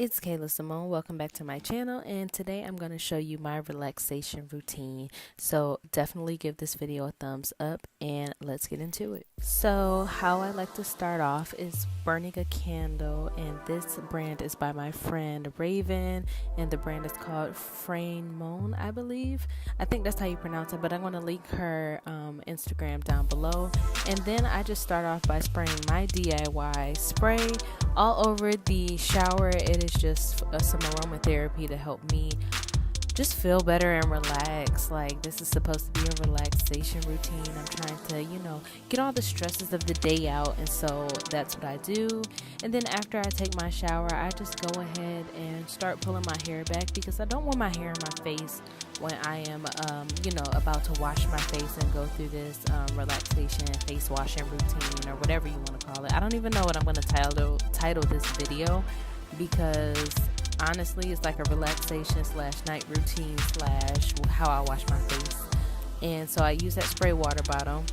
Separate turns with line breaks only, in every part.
It's Kayla Symone. Welcome back to my channel, and today I'm going to show you my relaxation routine. So definitely give this video a thumbs up and let's get into it. So how I like to start off is burning a candle, and this brand is by my friend Raven, and the brand is called Frame, I believe. I think that's how you pronounce it, but I'm going to link her Instagram down below. And then I just start off by spraying my DIY spray all over the shower. It is just some aromatherapy to help me just feel better and relax. Like, this is supposed to be a relaxation routine. I'm trying to, get all the stresses of the day out, and so that's what I do. And then after I take my shower, I just go ahead and start pulling my hair back, because I don't want my hair in my face when I am about to wash my face and go through this relaxation face washing routine, or whatever you want to call it. I don't even know what I'm going to title this video, because honestly it's like a relaxation / night routine / how I wash my face. And so I use that spray water bottle.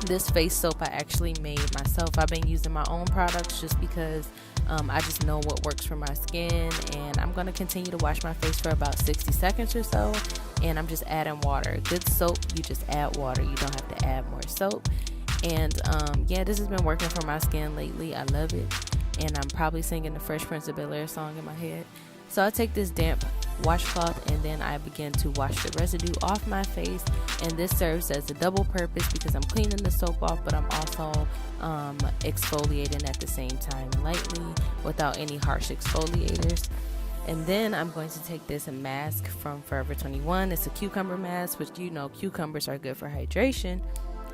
This face soap I actually made myself. I've been using my own products just because I just know what works for my skin, and I'm going to continue to wash my face for about 60 seconds or so, and I'm just adding water. Good soap, you just add water, you don't have to add more soap. And yeah, this has been working for my skin lately. I love it, and I'm probably singing the Fresh Prince of Bel-Air song in my head. So I take this damp washcloth and then I begin to wash the residue off my face, and this serves as a double purpose because I'm cleaning the soap off, but I'm also exfoliating at the same time, lightly, without any harsh exfoliators. And then I'm going to take this mask from Forever 21. It's a cucumber mask, which cucumbers are good for hydration.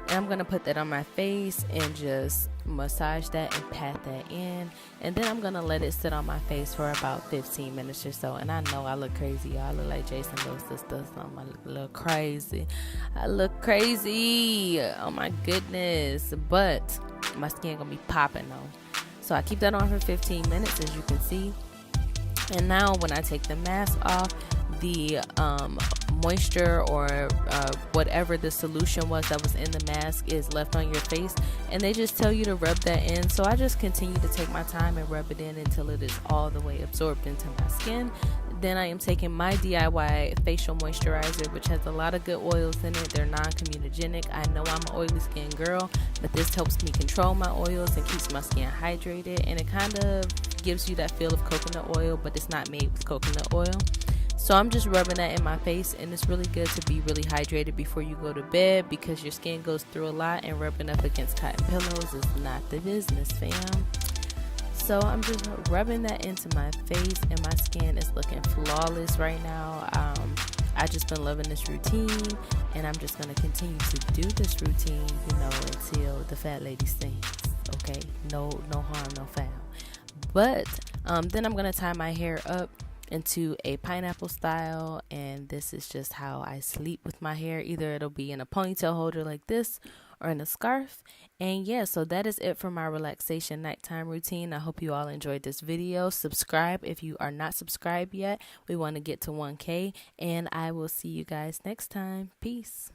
And I'm going to put that on my face and just massage that and pat that in. And then I'm going to let it sit on my face for about 15 minutes or so. And I know I look crazy, y'all. I look like Jason Little Sister. I look a little crazy. I look crazy. Oh my goodness. But my skin going to be popping though. So I keep that on for 15 minutes, as you can see. And now when I take the mask off, the moisture or whatever the solution was that was in the mask is left on your face, and they just tell you to rub that in. So I just continue to take my time and rub it in until it is all the way absorbed into my skin. Then I am taking my DIY facial moisturizer, which has a lot of good oils in it. They're non-comedogenic. I know I'm an oily skin girl, but this helps me control my oils and keeps my skin hydrated, and it kind of gives you that feel of coconut oil, but it's not made with coconut oil. So I'm just rubbing that in my face, and it's really good to be really hydrated before you go to bed, because your skin goes through a lot, and rubbing up against cotton pillows is not the business, fam. So I'm just rubbing that into my face, and my skin is looking flawless right now. I just been loving this routine, and I'm just going to continue to do this routine, until the fat lady sings. Okay, no harm, no foul. But then I'm going to tie my hair up into a pineapple style, and this is just how I sleep with my hair. Either it'll be in a ponytail holder like this, or in a scarf. And yeah, so that is it for my relaxation nighttime routine. I hope you all enjoyed this video. Subscribe if you are not subscribed yet. We want to get to 1K, and I will see you guys next time. Peace.